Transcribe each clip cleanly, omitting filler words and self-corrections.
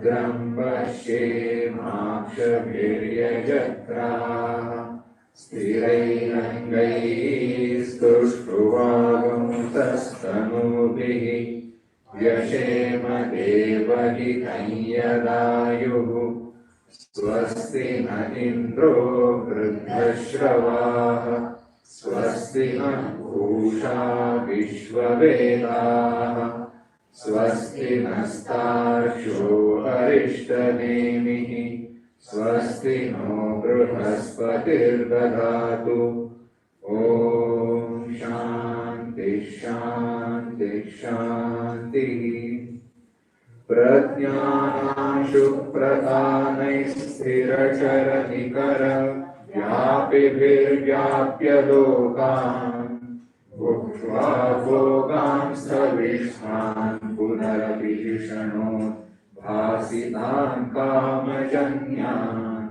भद्रं पश्येमाक्षभिर्यजत्राः स्थिरैरङ्गैस्तुष्टुवागुंसस्तनूभिः व्यशेम देवहितं यदायुः स्वस्ति न इन्द्रो वृद्धश्रवाः स्वस्ति नः पूषा विश्ववेदाः स्वस्ति नस्तार्क्ष्यो अरिष्टनेमिः स्वस्ति नो बृहस्पतिर्दधातु ॐ शान्ति शान्ति शान्तिः प्रज्ञानाशु प्रधानैस्थिरचरनिकर व्यापिभिर्व्याप्य लोकान् भुक्त्वा भोगांस्तविष्ठान् पुनरभिषणोत् भासितान् कामजन्यान्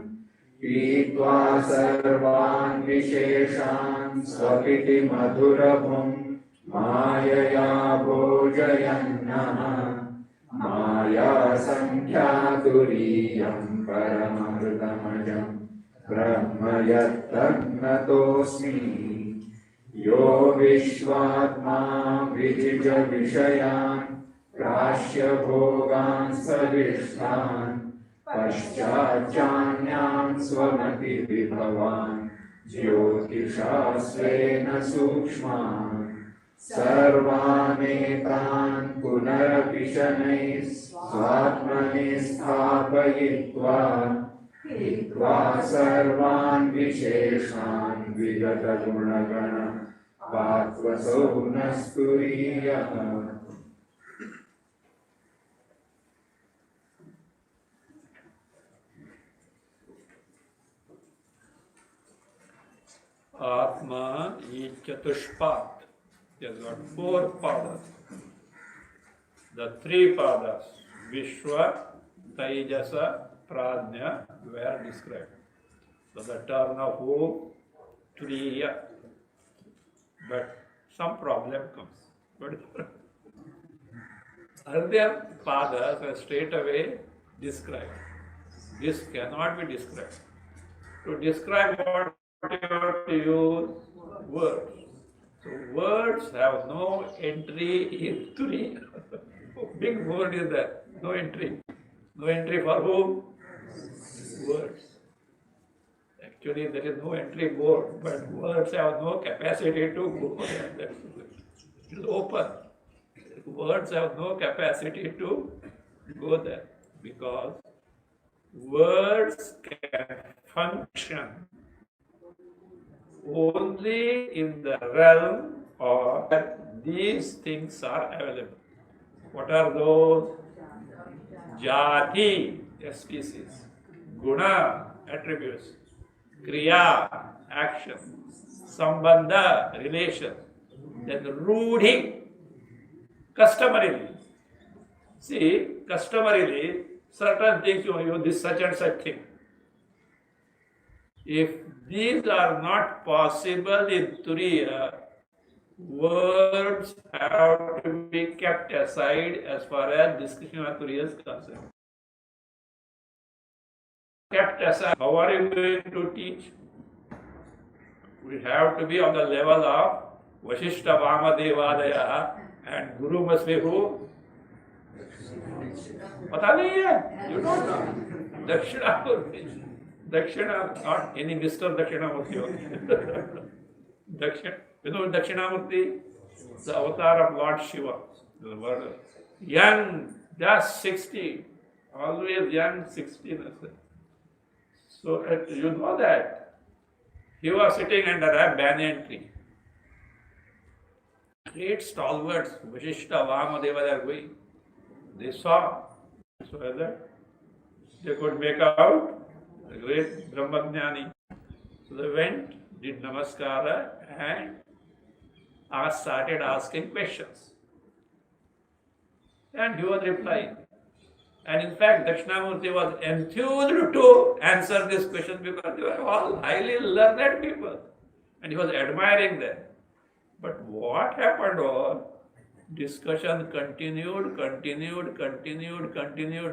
पीत्वा सर्वान् विशेषान् स्वपिति मधुरभुं मायया भोजयन्नः माया संख्यातुरीयं परममृतमजं ब्रह्म यत्तन्नतोऽस्मि यो विश्वात्मा विजिज विषयान् प्राश्य भोगान् सविष्टान् पश्चाच्चान्यान् स्वमति विभवान् ज्योतिषा स्वेन सूक्ष्मान् सर्वानेतान् पुनरपि स्वात्मनि स्थापयित्वा हित्वा सर्वान् विशेषान् विगतगुणगण वाक्वसौ न स्तुरीयः Atma is Chatushpat. He has got 4 padas. The 3 padas, Vishwa, Taijasa, Prajna, were described. So the turn of who? Turiya. But some problem comes. But earlier padas were straight away described. This cannot be described. To describe what you have to use words. So words have no entry in Turiya. Big word is there, no entry. No entry for whom? Words. Actually, there is no entry board, but words have no capacity to go there. It is open. Words have no capacity to go there because words can function only in the realm of these things are available. What are those? Jati, a species. Guna, attributes. Kriya, action. Sambandha, relation. Then Rudhi, customarily. See, customarily, certain things you use this such and such thing. If these are not possible in Turiya, words have to be kept aside as far as discussion of Turiya is concerned. Kept aside, how are you going to teach? We have to be on the level of Vashishta Vamadevadaya and Guru must be who? Pata nahi hai? You don't know. Dakshinamurti. Dakshina, not any Mr. Dakshinamurti. Dakshina, you know Dakshinamurti? The avatar of Lord Shiva. The word young, just 60, always young, 16. So you know that he was sitting under a banyan tree. Great stalwarts, Vashishta, Vamadeva, they are going. They saw, so that they could make out the great Brahmajnani. So they went, did namaskara, and started asking questions. And he was replying. And in fact, Dakshinamurti was enthused to answer this question because they were all highly learned people. And he was admiring them. But what happened was, discussion continued,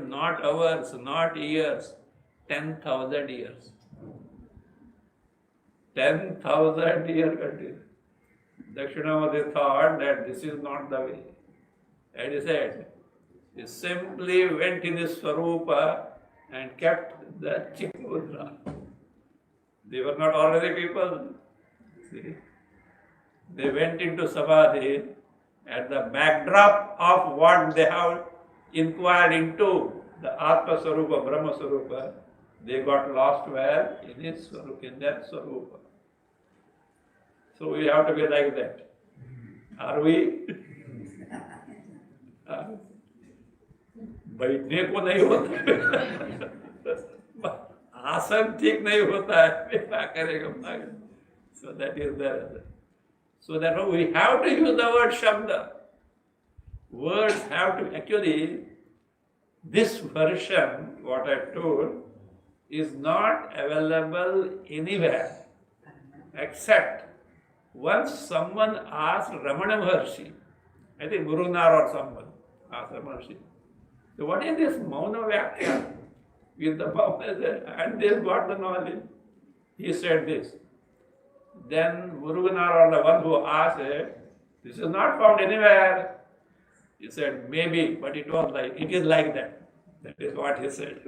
not hours, not years, 10,000 years. 10,000 years continued. Dakshinamurti thought that this is not the way. And he said, he simply went in his Swarupa and kept the Chitmudra. They were not ordinary people. See? They went into Samadhi at the backdrop of what they have inquired into, the Atma Swarupa, Brahma Swarupa. They got lost where? In his Swarupa, in that Swarupa. So we have to be like that. Are we? बैठने को नहीं होता आसन ठीक नहीं होता है क्या करेगा so that is the so that we have to use the word shabda. Words have to actually, this version what I told is not available anywhere except once someone asked Ramana Maharshi, I think Guru Nar or someone asked Ramana Maharshi, so what is this Mauna Vyakya? With the Mauna, and they got the knowledge. He said this. Then Guru Nar or the one who asked it, this is not found anywhere. He said, maybe, but it was like, it is like that. That is what he said.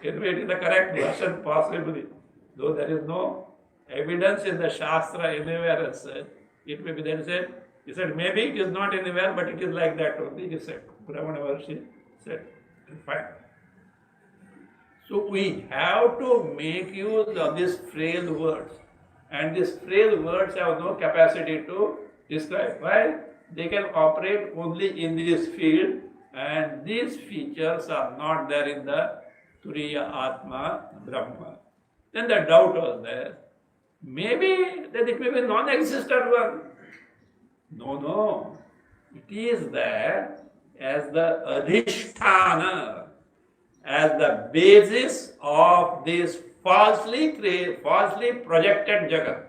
Anyway, it is the correct version possibly. Though there is no evidence in the Shastra anywhere as such, it may be that he said, maybe it is not anywhere, but it is like that only, he said. Ramana Maharshi said, fine. So we have to make use of these frail words. And these frail words have no capacity to describe. Why? They can operate only in this field, and these features are not there in the Turiya Atma Brahma. Then the doubt was there. Maybe that it may be non-existent one. No. It is there as the adhisthana, as the basis of this falsely projected Jagat.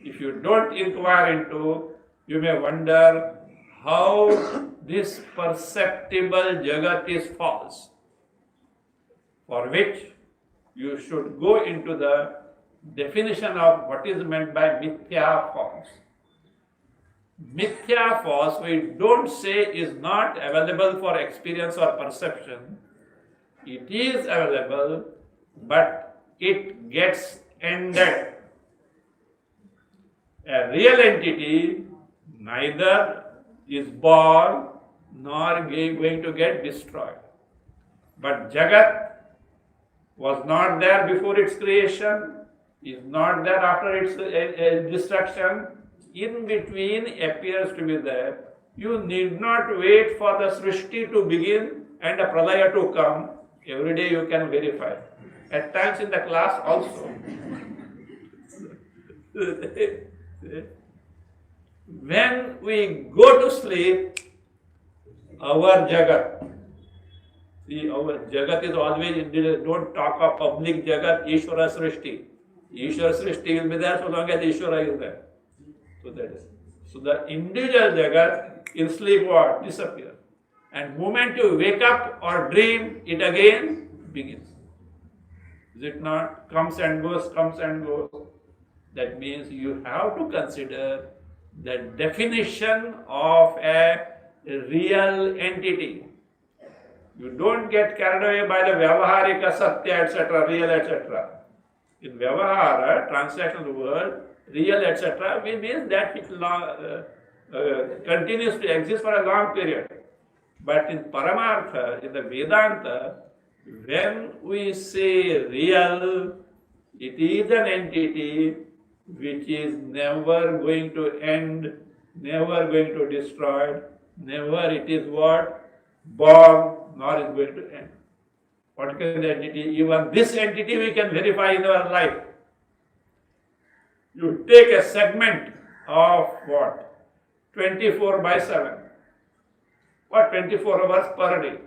If you don't inquire into, you may wonder how this perceptible Jagat is false, for which you should go into the definition of what is meant by mithya false. Mithya false, we don't say is not available for experience or perception. It is available, but it gets ended. A real entity neither is born nor going to get destroyed. But Jagat was not there before its creation, is not there after its destruction. In between appears to be there. You need not wait for the Srishti to begin and the Pralaya to come. Every day you can verify. At times in the class also. When we go to sleep, our Jagat, see, our Jagat is always, don't talk of public Jagat, Ishvara Srishti. Ishvara Srishti will be there so long as Ishvara is there. So the individual Jagat in sleep what? Disappears. And moment you wake up or dream, it again begins. Is it not? Comes and goes. That means you have to consider the definition of a real entity. You don't get carried away by the Vyavaharika, Satya, etc., real, etc. In Vyavahara, translation of the word, real, etc., we mean that continues to exist for a long period. But in Paramartha, in the Vedanta, when we say real, it is an entity which is never going to end, never going to destroy, never it is what? Born, nor is going to end. What can the entity? Even this entity we can verify in our life. You take a segment of what? 24/7. What? 24 hours per day.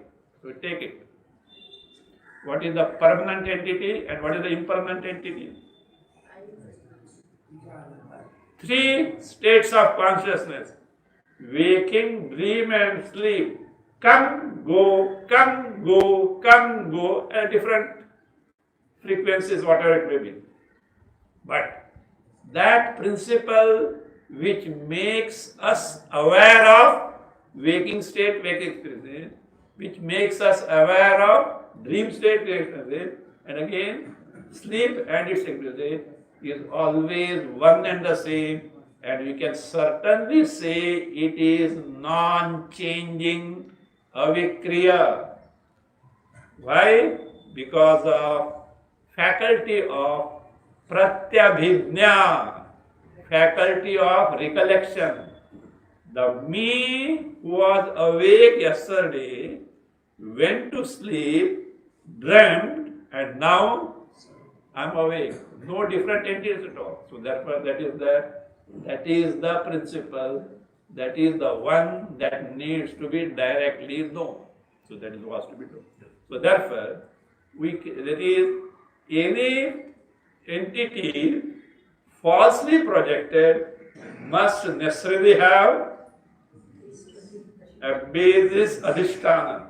So take it. What is the permanent entity and what is the impermanent entity? 3 states of consciousness. Waking, dream and sleep. Come, go, come, go, come, go, at different frequencies, whatever it may be. But that principle which makes us aware of waking state, waking experience, which makes us aware of dream state, experience, and again sleep and its experience is always one and the same, and we can certainly say it is non-changing avikriya. Why? Because of faculty of pratyabhijna, faculty of recollection. The me who was awake yesterday went to sleep, dreamt, and now I am awake. No different entities at all. So therefore, that is the principle. That is the one that needs to be directly known. So that is what has to be known. So therefore, that is any entity falsely projected must necessarily have a basis adhisthana,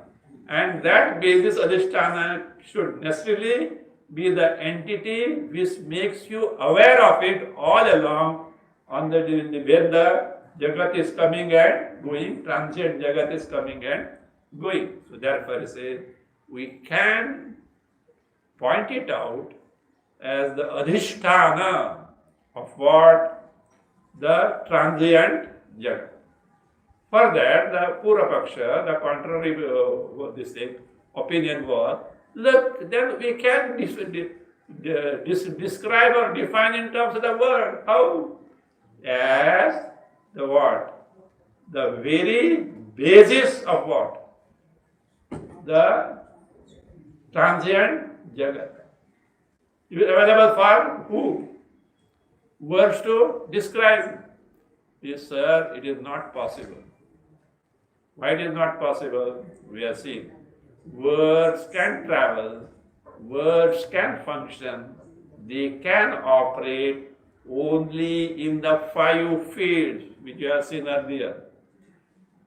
and that basis adhisthana should necessarily be the entity which makes you aware of it all along on the when the Jagat is coming and going, transient Jagat is coming and going. So therefore I say we can point it out as the adhisthana of what? The transient Jagat. For that, the Purapaksha, the contrary this thing, opinion was, look, then we can describe or define in terms of the word. How? As the what? The very basis of what? The transient Jagat. It is available for who? Words to describe. Yes, sir, it is not possible. Why it is not possible? We are seeing. Words can travel, words can function, they can operate only in the 5 fields which you have seen earlier.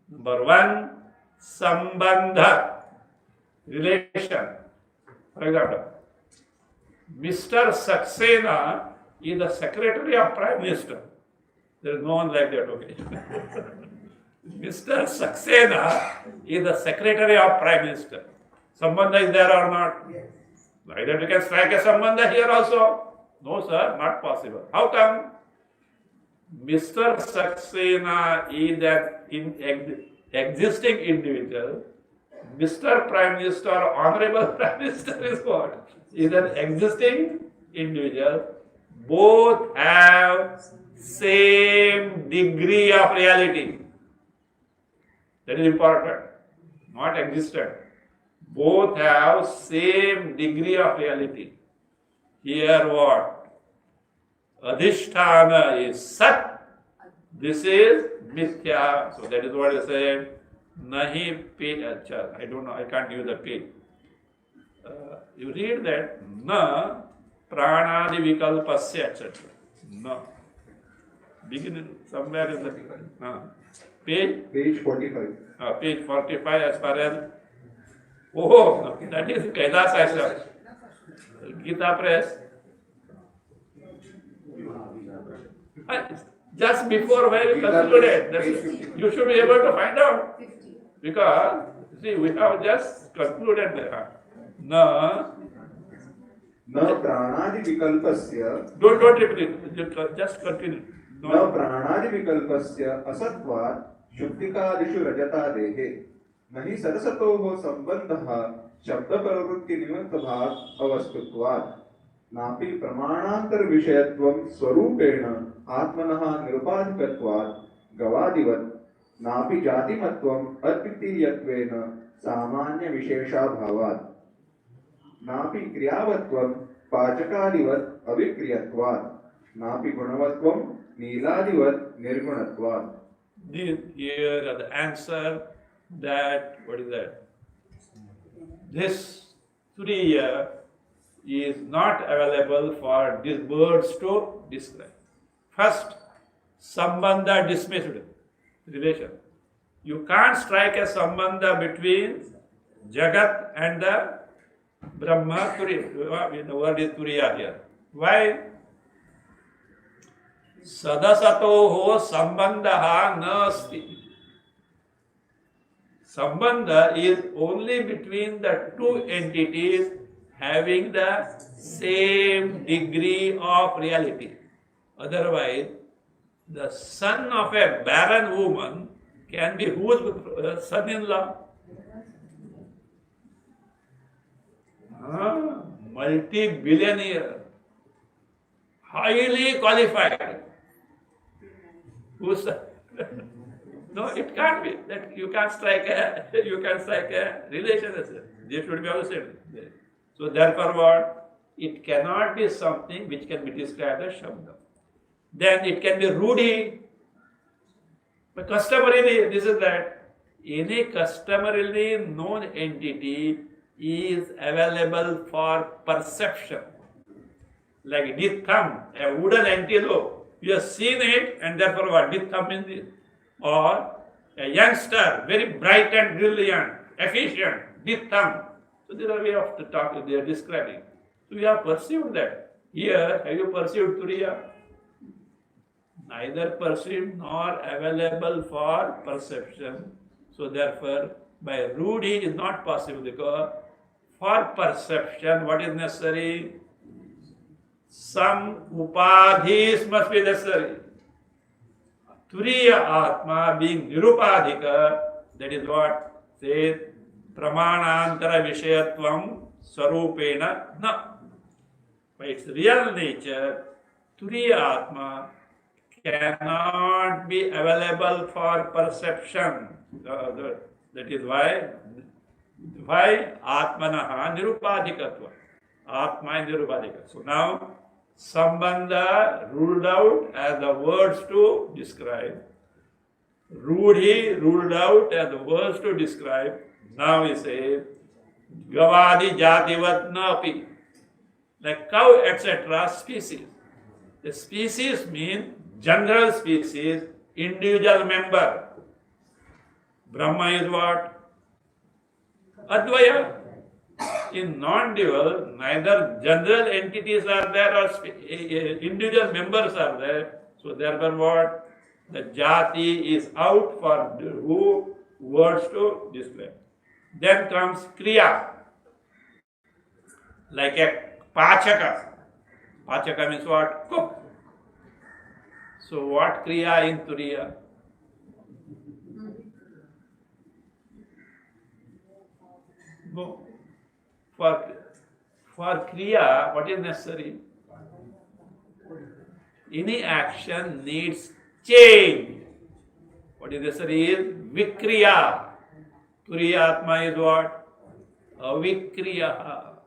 Number 1, sambandha, relation. For example, Mr. Saxena is the secretary of Prime Minister. There is no one like that, okay? Mr. Saxena is the secretary of Prime Minister. Sambandha is there or not? Yes. Either we can strike a Sambandha here also. No, sir, not possible. How come? Mr. Saxena is an existing individual. Mr. Prime Minister, Honorable Prime Minister is what? Is an existing individual. Both have same degree of reality. That is important. Not existent. Both have same degree of reality. Here what? Adhisthana is Sat. This is Mithya. So that is what I said. Nahi page. I don't know. I can't use the page. You read that. Na pranadi vikalpasya, etc. No. Begin somewhere in the page 45. Page 45 as far as that is Kailas Ashram. Gita Press. Just before where you concluded, you should be able to find out. Because, see, we have just concluded there. Na pranadi vikalpasya. Don't repeat it. Just continue. न प्राणादिविकल्पस्य असत्वात् शुक्तिकादिषु रजतादेः न हि सरसतोः सम्बन्धः शब्दप्रवृत्तिनिमित्तभावात् अवस्तुत्वात् नापि प्रमाणान्तरविषयत्वं स्वरूपेण आत्मनः निरुपाधिकत्वात् गवादिवत् नापि जातिमत्वम् अद्वितीयत्वेन सामान्यविशेषाभावात् नापि क्रियावत्वं पाचकादिवत् अविक्रियत्वात् नापि गुणवत्वं नीलादिवत् निर्गुणत्वात्. Here are the answer that, what is that? This Turiya is not available for these words to describe. First, Sambandha dismissed, relation. You can't strike a Sambandha between Jagat and the Brahma Turiya. The word is Turiya here. Why? Sadasatoho Sambandha nasti. Sambandha is only between the two entities having the same degree of reality. Otherwise, the son of a barren woman can be whose son-in-law? Multi-billionaire, highly qualified. Who's no, it can't be that you can't strike a relationship. They should be also said. So therefore, what? It cannot be something which can be described as Shabda. Then it can be Rudhi. But customarily, this is that. Any customarily known entity is available for perception. Like Nitham, a wooden antelope. You have seen it, and therefore what? Nitham means this. Or a youngster, very bright and brilliant, efficient, Nitham. So there are way of the talk they are describing. So we have perceived that. Here, have you perceived Turiya? Neither perceived nor available for perception. So therefore, by Rudhi is not possible because for perception, what is necessary? Some upadhis must be necessary. Turiya Atma being Nirupadhika, that is what says Pramanantara Vishayatvam Sarupena Na. By its real nature, Turiya Atma cannot be available for perception. That is why Atmanaha Nirupadhikatva. Atma is Nirupadhika. So now, Sambandha ruled out as the words to describe. Rudhi ruled out as the words to describe. Now we say, Gavadi Jativat Napi. Like cow, etc. species. The species means general species, individual member. Brahma is what? Advaya. In non-dual, neither general entities are there or individual members are there. So therefore what? The jati is out for who words to describe. Then comes kriya, like a pachaka. Pachaka means what? Cook. So what kriya in Turiya? No. For kriya, what is necessary? Any action needs change. What is necessary is vikriya. Turiya Atma is what? Avikriya.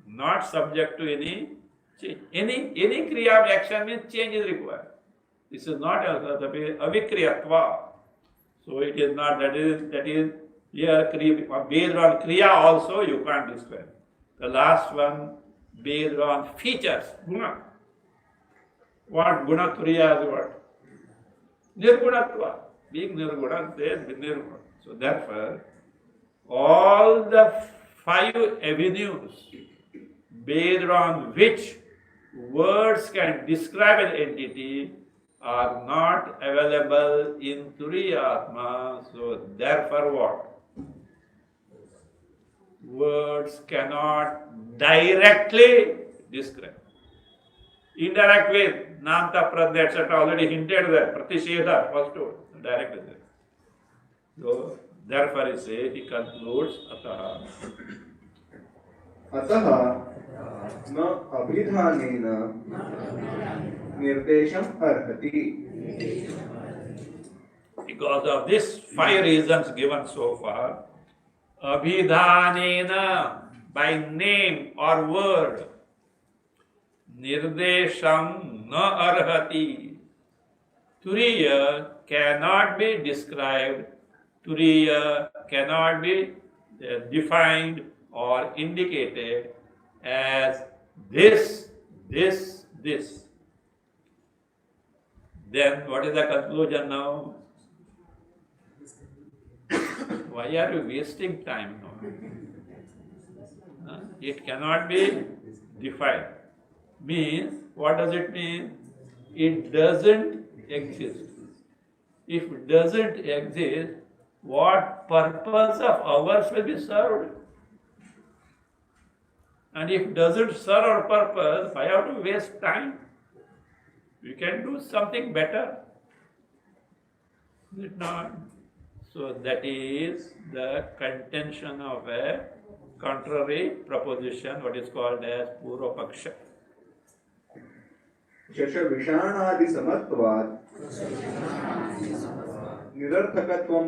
Not subject to any change. Any kriya action means change is required. This is not avikriyatva. So it is not, that is here, based on kriya also you can't describe. The last one, based on features, guna. What guna Turiya is what? Nirgunatva. Being nirguna, there is nirguna. So therefore, all the 5 avenues based on which words can describe an entity are not available in Turiya Atma. So therefore what? Words cannot directly describe. Indirect way, Nanta Pradya, etc. already hinted there. Pratishedha was told directly. So, therefore he concludes, Ataha. अतः न अभिधानेन निर्देशम अर्हति. Because of these 5 reasons given so far, Abhidhanena, by name or word, Nirdesham na arhati. Turiya cannot be described, Turiya cannot be defined or indicated as this, this, this. Then what is the conclusion now? Why are you wasting time now? It cannot be defined. Means, what does it mean? It doesn't exist. If it doesn't exist, what purpose of ours will be served? And if it doesn't serve our purpose, why have to waste time? We can do something better. Is it not? So that is the contention of a contrary proposition, what is called as Purva Paksha. शश विषाणादि समत्वात् निरर्थकत्वं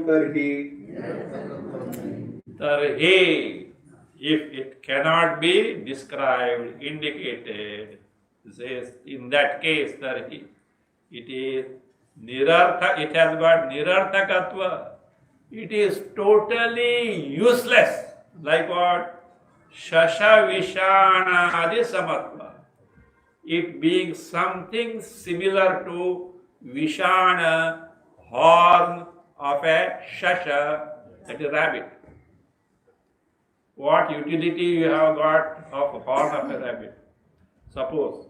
Tarhi, if it cannot be described, indicated, says in that case, tarhi, it is nirartha, it has got nirarthakatva. It is totally useless. Like what? Shasha Vishana Adi Samatva. It being something similar to Vishana, horn of a Shasha, that is rabbit. What utility you have got of horn of a rabbit? Suppose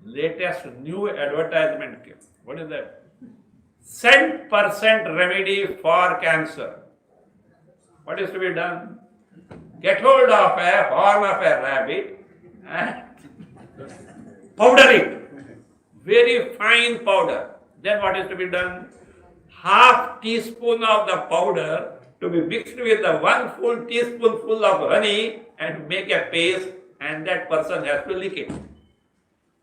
latest new advertisement came. What is that? 100% remedy for cancer. What is to be done? Get hold of a horn of a rabbit and powder it. Very fine powder. Then what is to be done? Half teaspoon of the powder to be mixed with the 1 full teaspoonful of honey and make a paste, and that person has to lick it.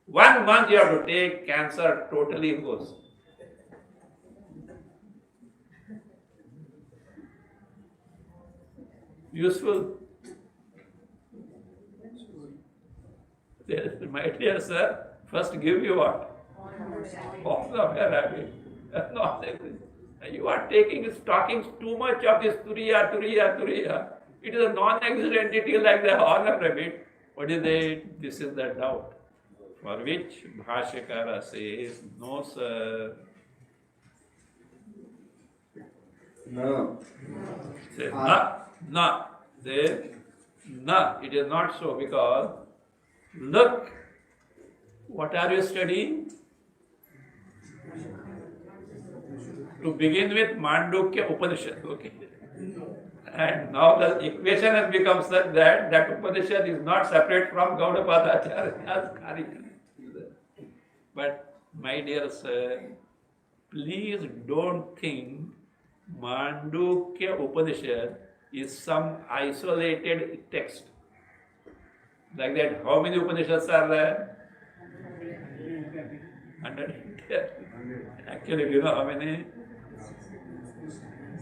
1 month you have to take, cancer totally goes. Useful. My dear sir, first give you what? Horn of a rabbit. Not like this. You are talking too much of this Turiya. It is a non-existent entity like the horn of rabbit. What is it? This is the doubt. For which Bhashyakara says, no sir. No. Says, no. Says, no, it is not so, because look, what are you studying? To begin with, Mandukya Upanishad, okay. And now the equation has become such that Upanishad is not separate from Gaudapada Acharya's Karika. But my dear sir, please don't think Mandukya Upanishad is some isolated text. Like that, how many Upanishads are there? 110. Actually, you know how many?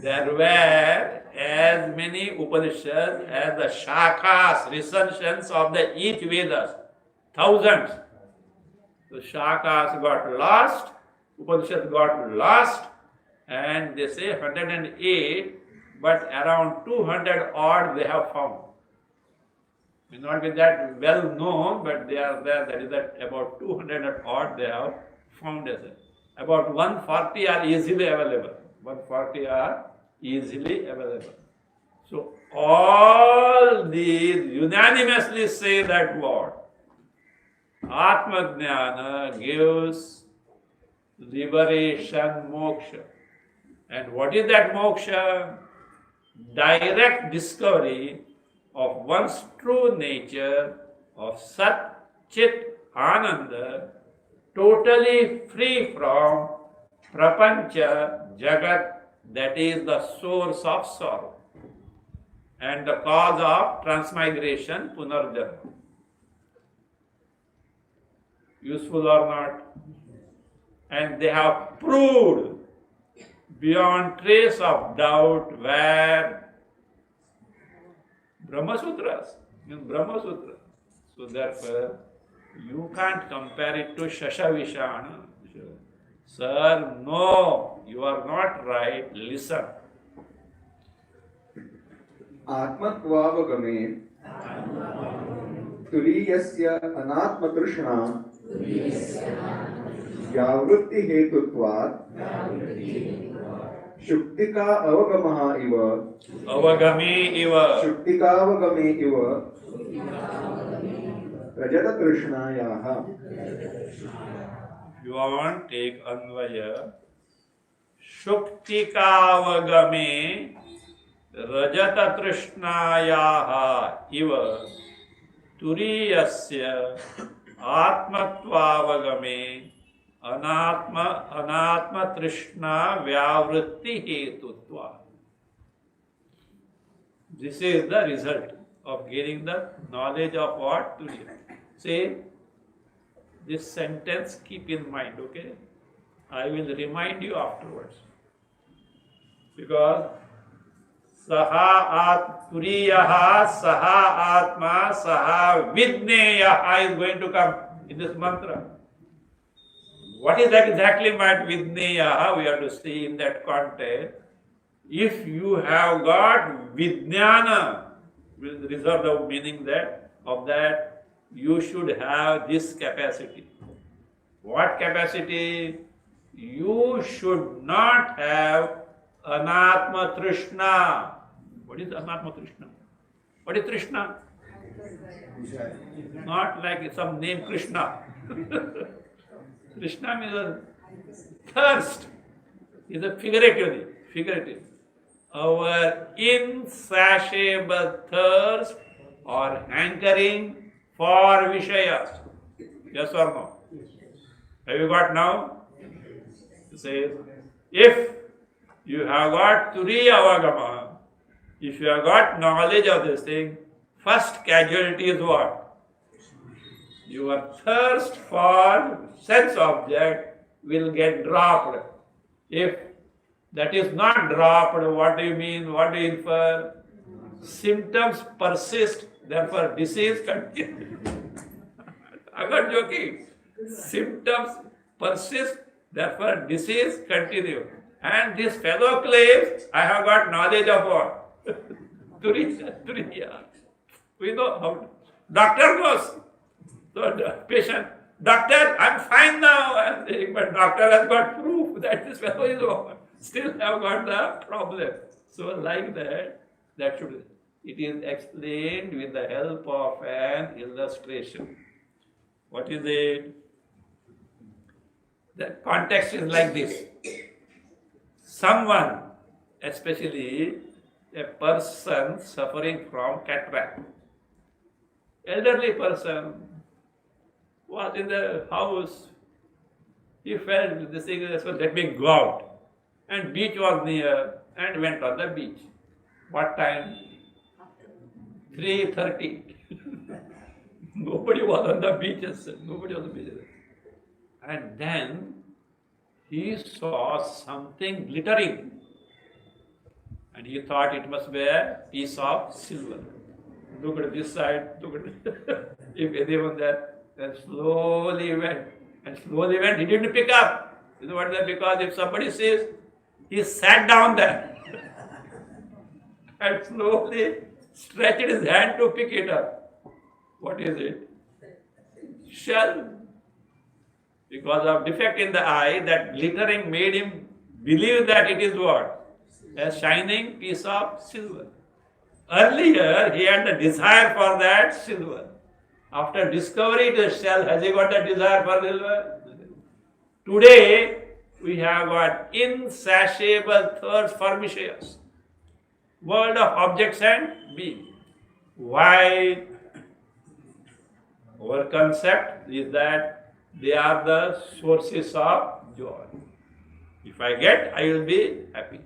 There were as many Upanishads as the Shakhas, recensions of the each Vedas. Thousands. The Shakhas got lost, Upanishads got lost, and they say 108, but around 200 odd they have found. May not be that well known, but they are there. That is that about 200 odd they have found as it. About 140 are easily available. 140 are easily available. So all these unanimously say that what? Atma Jnana gives liberation, moksha. And what is that moksha? Direct discovery of one's true nature of Sat Chit Ananda totally free from prapancha, jagat, that is the source of sorrow and the cause of transmigration, punarjanma. Useful or not? And they have proved beyond trace of doubt where Brahma Sutras, in Brahma Sutra. So therefore, you can't compare it to Shashavishana. Sir, no, you are not right. Listen. आत्मत्वावगमे तुरीयस्य अनात्मतृष्णा व्यावृत्ति हेतुत्वात् शुक्तिका अवगमः इव Avagami iva. शुक्तिकावगमे इव रजततृष्णायाः You want take Anvaya. Shuktikavagame Rajata Trishnayaha iva Turiyasya Atmatvavagame Anatma Trishna Vyavritti Hetutva. This is the result of getting the knowledge of what? Turiya. Say, this sentence keep in mind, okay? I will remind you afterwards. Because Saha Turiyaha, Saha Atma, Saha Vidneyaha is going to come in this mantra. What is exactly meant Vidneyaha? We have to see in that context. If you have got Vijnana, will reserve the meaning that of that, you should have this capacity. What capacity? You should not have Anatma Trishna. What is Anatma Trishna? What is Trishna? Not like some name Krishna. Krishna means a thirst. Is a figurative. Our insatiable thirst or hankering for Vishayas. Yes or no? Have you got now? It says, if you have got Turiya Avagama, if you have got knowledge of this thing, first casualty is what? Your thirst for sense object will get dropped. If that is not dropped, what do you mean? What do you infer? Symptoms persist, therefore disease continues. I'm not joking. Symptoms persist, therefore disease continues. And this fellow claims, I have got knowledge of what? Turiya. We know how. Doctor knows. So the patient, doctor, I'm fine now. I'm saying, but doctor has got proof that this fellow is wrong. Still have got the problem. So like that, it is explained with the help of an illustration. What is it? The context is like this. Someone, especially a person suffering from cataract, elderly person, was in the house. He felt this thing, so let me go out. And beach was near and went on the beach. What time? 3:30. Nobody was on the beaches. Nobody was on the beaches. And then he saw something glittering. And he thought it must be a piece of silver. Look at this side, look at this. If anyone there, then slowly went. And slowly went, he didn't pick up. You know what that? Because if somebody says, he sat down there and slowly stretched his hand to pick it up. What is it? Shell. Because of defect in the eye, that glittering made him believe that it is what? A shining piece of silver. Earlier, he had the desire for that silver. After discovering the shell, has he got the desire for silver? Today, we have got insatiable thirst for Vishayas. World of objects and being. Why? Our concept is that They are the sources of joy. If I get, I will be happy.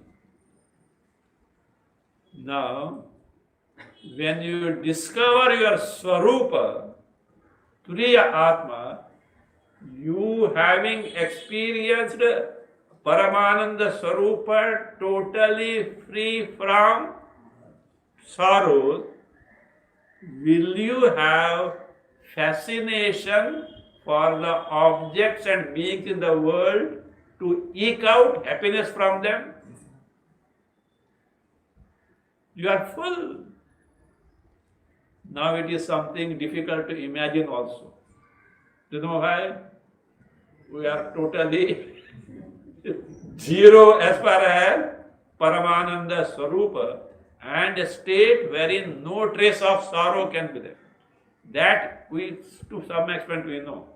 Now, when you discover your Swarupa, Turiya Atma, you having experienced Paramananda Swarupa totally free from sorrows, will you have fascination for the objects and beings in the world to eke out happiness from them? You are full. Now it is something difficult to imagine also. Do you know why? We are totally zero as far as Paramananda Swarupa, and a state wherein no trace of sorrow can be there. That we, to some extent, we know.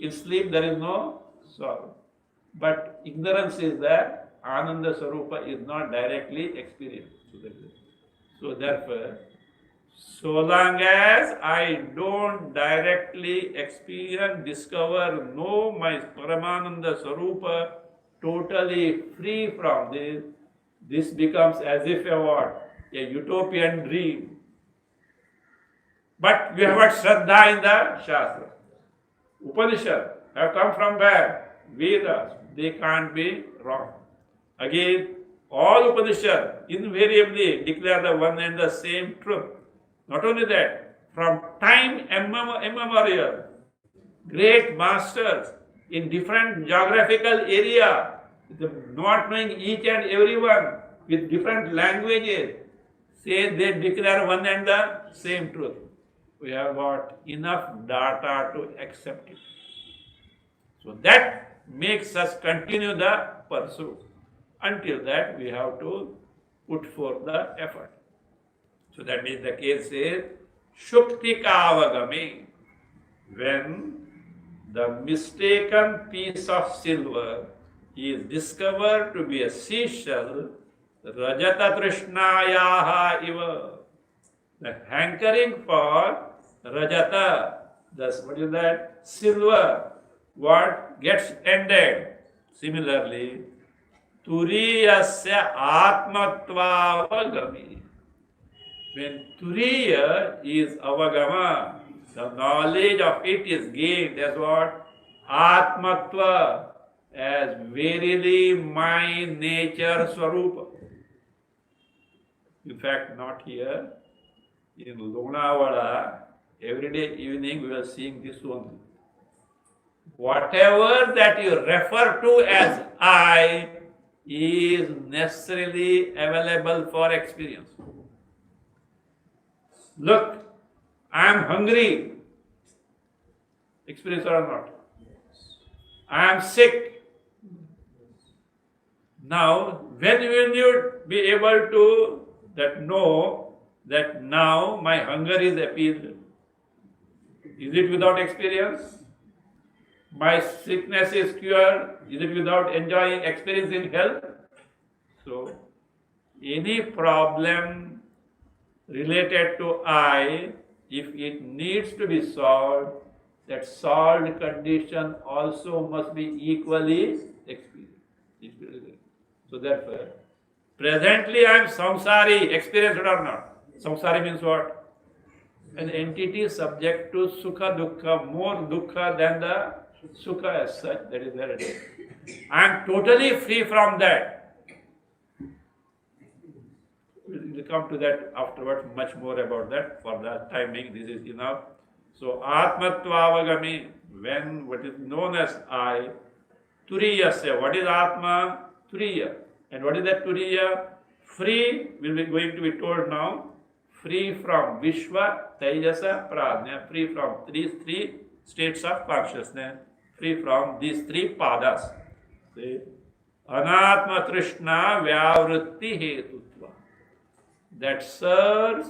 In sleep there is no sorrow. But ignorance is that Ananda Swarupa is not directly experienced. So therefore, so long as I don't directly experience, discover, know my Paramananda Swarupa totally free from this, this becomes as if a what? A utopian dream. But we have got Shraddha in the Shastra. Upanishad have come from where? Vedas. They can't be wrong. Again, all Upanishad invariably declare the one and the same truth. Not only that, from time immemorial, great masters in different geographical area, not knowing each and everyone with different languages, say they declare one and the same truth. We have got enough data to accept it. So that makes us continue the pursuit. Until that, we have to put forth the effort. So that means the case is Shukti Kavagami. When the mistaken piece of silver is discovered to be a seashell, Rajata Trishnayaha iva. The hankering for Rajata, thus what is that? Silver, what gets ended. Similarly, Turiyasya Atmatva Avagami. When Turiya is Avagama, the knowledge of it is gained as what? Atmatva, as verily my nature Swarupa. In fact, not here. In Lonavala, every day evening we are seeing this one. Whatever that you refer to as I is necessarily available for experience. Look, I am hungry. Experience or not? I am sick. Now, when will you be able to know that now my hunger is appeased? Is it without experience? My sickness is cured. Is it without enjoying experience in health? So, any problem related to I, if it needs to be solved, that solved condition also must be equally experienced. So therefore, presently I am samsari, experienced or not? Samsari means what? An entity subject to sukha dukkha, more dukkha than the sukha as such, that is where it is. I am totally free from that. We'll come to that afterwards, much more about that. For the timing, this is enough. So, Atmatvavagami, when what is known as I, Turiyasya, what is Atma? Turiya. And what is that Turiya? Free, will be going to be told now, free from Vishwa, Tejasa, Prajna, free from these three states of consciousness, free from these three padas. See? Anatma Trishna Vyavritti Hetutva. That serves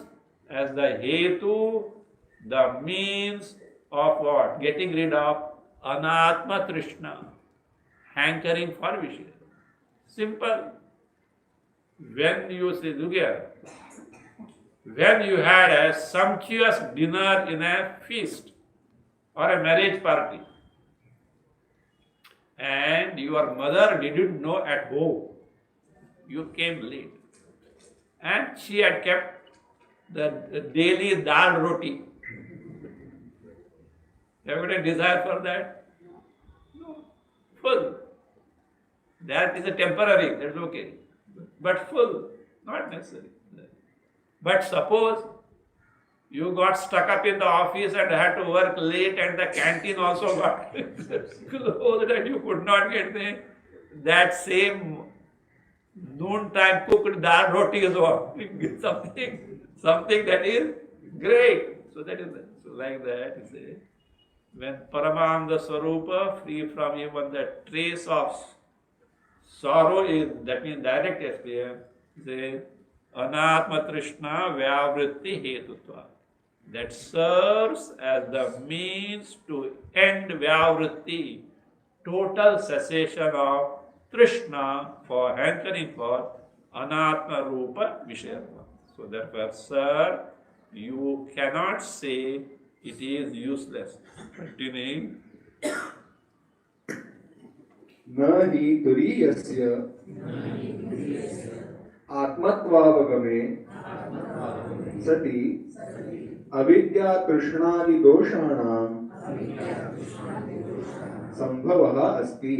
as the Hetu, the means of what? Getting rid of Anatma Trishna, hankering for Vishya. Simple. When you say, look here, when you had a sumptuous dinner in a feast or a marriage party, and your mother didn't know at home. You came late. And she had kept the daily dal roti. Have you got a desire for that? No. Full. That is a temporary, that's okay. But full, not necessary. But suppose you got stuck up in the office and had to work late and the canteen also got closed and you could not get that same noontime cooked dal roti is what? something that is great. So that is so like that. You see, when Paramananda Swarupa, free from even the trace of sorrow, is that means direct experience, says Anatma Trishna Vyavritti Hetutva. That serves as the means to end Vyavritti, total cessation of Trishna, for hankering for Anatma Rupa Vishaya. So therefore, sir, you cannot say it is useless. Continuing. न हि तुरीयस्य आत्मत्वावगमे सति अविद्या तृष्णादि दोषाणां संभवः अस्ति.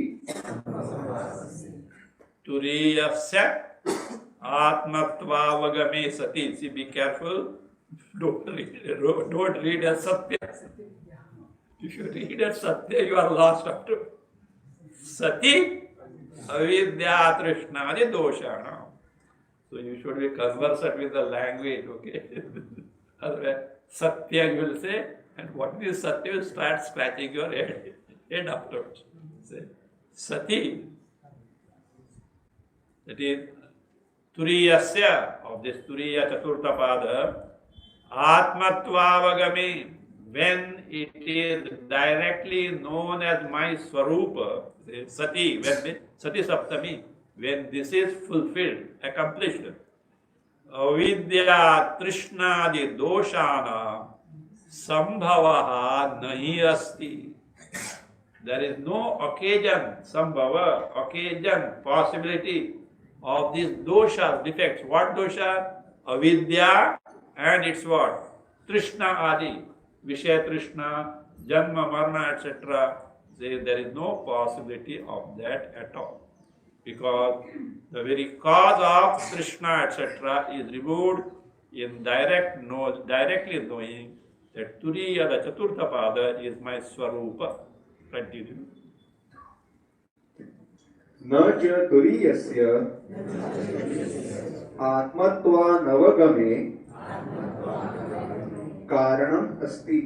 Turiyasya Atmatvavagame Sati. See, be careful. Don't read as Satya. If you read as Satya, you are lost after. Sati Avidya Trishnadi Doshana. So you should be conversant with the language, okay? Otherwise, Satya you will say, and what is Satya? You start scratching your head afterwards. Say, Sati. That is Turiyasya, of this Turiya Chaturtha Pada, Atmatvavagami, when it is directly known as my Swarupa, Sati, when Sati Saptami, when this is fulfilled, accomplished, Avidya Trishnadi Doshana Sambhavaha Nahi Asti. There is no occasion, Sambhava, occasion, possibility of these doshas, defects. What dosha? Avidya and its what? Trishna Adi, Vishaya Trishna, Janma, Marna, etc. There is no possibility of that at all. Because the very cause of Trishna, etc. is removed in directly knowing that Turiya, the Chaturtha Pada, is my Swarupa. Continue. न च तुरीयस्य आत्मत्वानवगमे कारणम् अस्ति.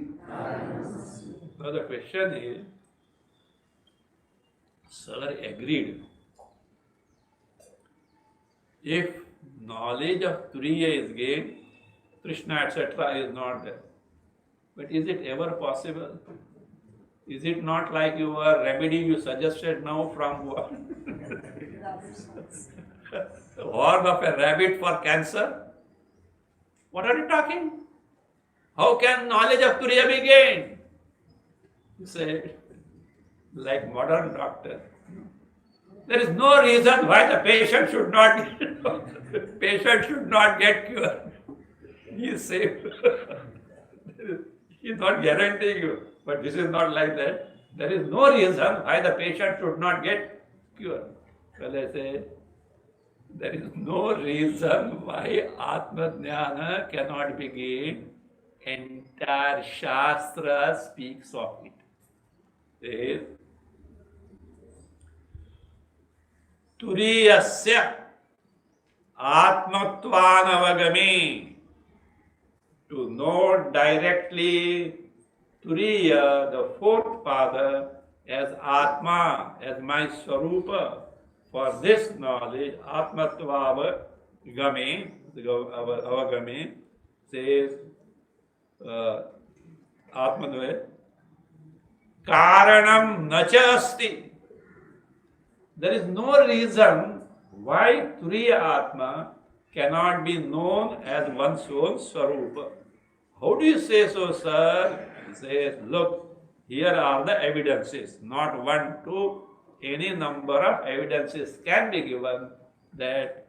Now the question is, sir agreed. If knowledge of Turiya is gained, Krishna, etc. is not there. But is it ever possible? Is it not like your remedy you suggested now from what? Horn of a rabbit for cancer? What are you talking? How can knowledge of Turiya be gained? You say, like modern doctor. There is no reason why the patient should not get cured. He is safe. He is not guaranteeing you. But this is not like that. There is no reason why the patient should not get cured. Well, I say, there is no reason why Atma Jnana cannot be gained. Entire Shastra speaks of it. Says, Turiyasya Atmatvanavagami. To know directly Turiya, the fourth pada, as Atma, as my Swarupa. For this knowledge, Atmatvavagami, Avagami, says, Atmadve, Karanam Nacha Asti. There is no reason why Turiya Atma cannot be known as one's own Swarupa. How do you say so, sir? He says, look, here are the evidences, not 1, 2, any number of evidences can be given that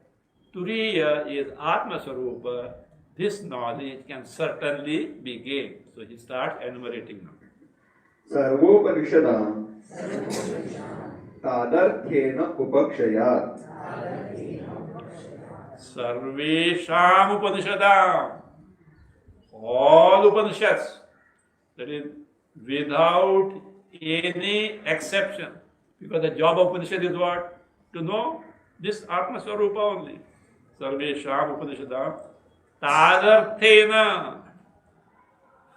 Turiya is Atma Swarupa. This knowledge can certainly be gained. So he starts enumerating now. सर्वोपनिषदां तादर्थ्येन उपक्षयात् Sarvesham Upanishadam. All Upanishads, that is without any exception. Because the job of Upanishad is what? To know this Atma Swarupa only. Sarvesham Upanishadam. Tadarthena.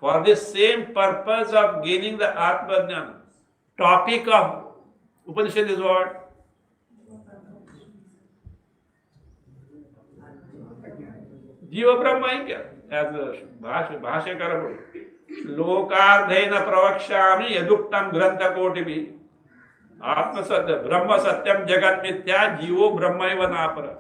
For the same purpose of gaining the Atma Jnana. Topic of Upanishad is what? Jiva Brahma Aikya. As Bhashyakara wrote. Lokardhena pravakshami yaduktam grantha kotibi. Atma Satya, Brahma Satyam Jagat Mithya, Jivo Brahmaiva Napara.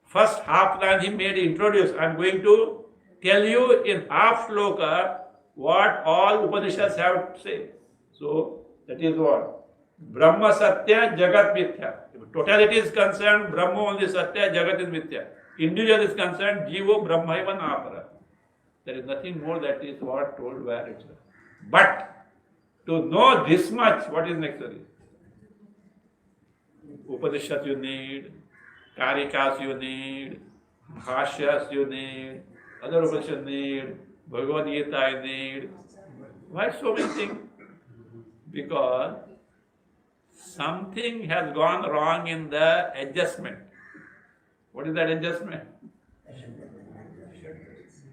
First half line he made introduce. I am going to tell you in half shloka what all Upanishads have to say. So that is what? Brahma Satya Jagat Mithya. If totality is concerned, Brahma only Satya, Jagat is Mithya. Individual is concerned, Jivo Brahmaiva Napara. There is nothing more, that is what told where it's. But to know this much, what is necessary? Upanishads you need, Karikas you need, Bhashyas you need, other Upanishads need, Bhagavad Gita you need. Why so many things? Because something has gone wrong in the adjustment. What is that adjustment?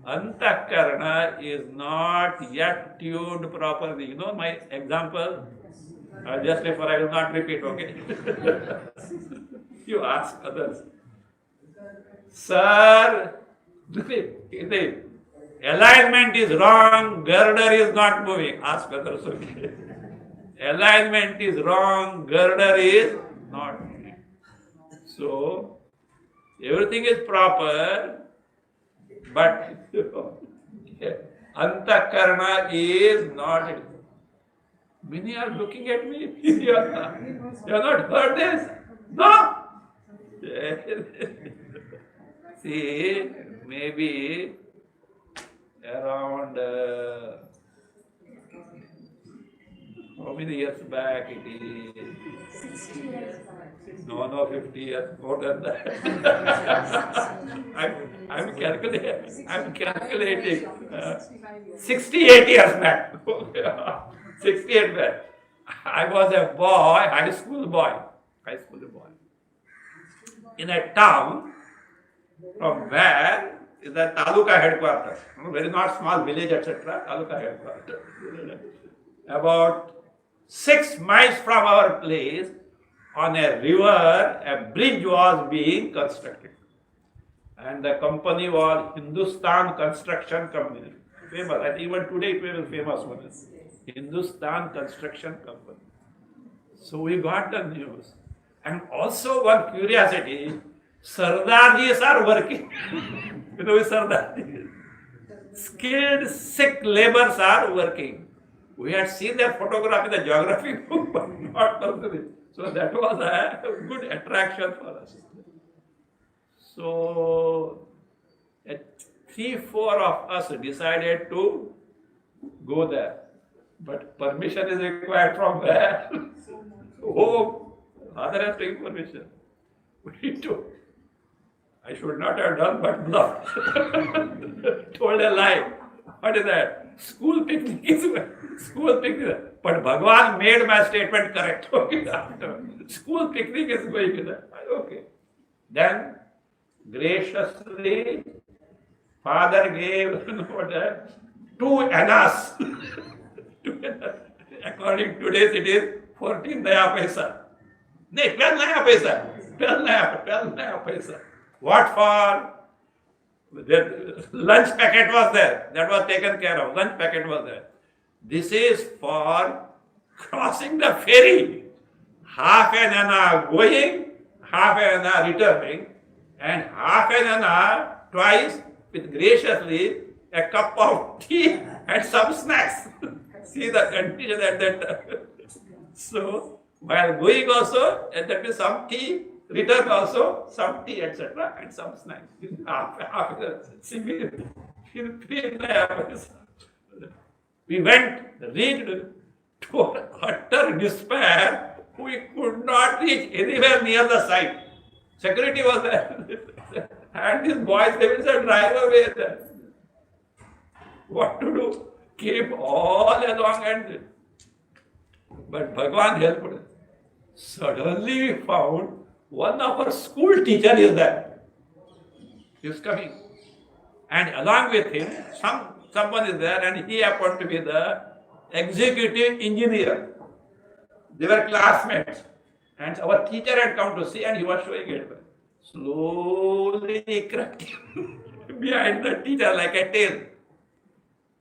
Antakarana is not yet tuned properly. You know my example? I'll just refer, I will not repeat, okay? You ask others. Sir, the alignment is wrong, girder is not moving. Ask others, okay? Alignment is wrong, girder is not moving. So, everything is proper, but Antakarana is not. Many are looking at me. You have not heard this? No. See, maybe around how many years back it is? 60 years back. No, 50 years, more than that. I'm calculating. 68 years back. 68 back. I was a boy, high school boy, in a town from where is the Taluka headquarters. Very not small village, etc. Taluka headquarters. About 6 miles from our place, on a river, a bridge was being constructed. And the company was Hindustan Construction Company. Famous. I think even today it will be famous one. Hindustan Construction Company. So we got the news. And also one curiosity, Sardarjis are working. You know Sardarji? Skilled Sikh laborers are working. We had seen their photograph in the geography book, but not personally. So that was a good attraction for us. So 3-4 of us decided to go there. But permission is required from where? Home. Father has taken permission. We took. I should not have done, but bluffed. Told a lie. What is that? School picnic is school picnic. But Bhagwan made my statement correct. Okay, school picnic is going with that. Okay. Then graciously, Father gave 2 annas. According to today's, it is 14 naya paisa. No, 12 naya paisa. 12 naya paisa. What for? The lunch packet was there. That was taken care of. Lunch packet was there. This is for crossing the ferry. Half an anna going, half an anna returning, and half an anna twice with graciously a cup of tea and some snacks. See the condition at that time. So While going also, and there will be some tea, return also, some tea, etc., and some snacks. We went, reached to utter despair. We could not reach anywhere near the site. Security was there. And these boys, they will say, drive away there. What to do? Came all along and but Bhagwan helped us. Suddenly we found one of our school teacher is there. He is coming. And along with him, someone is there and he happened to be the executive engineer. They were classmates. And our teacher had come to see and he was showing it. Slowly cracking behind the teacher like a tail.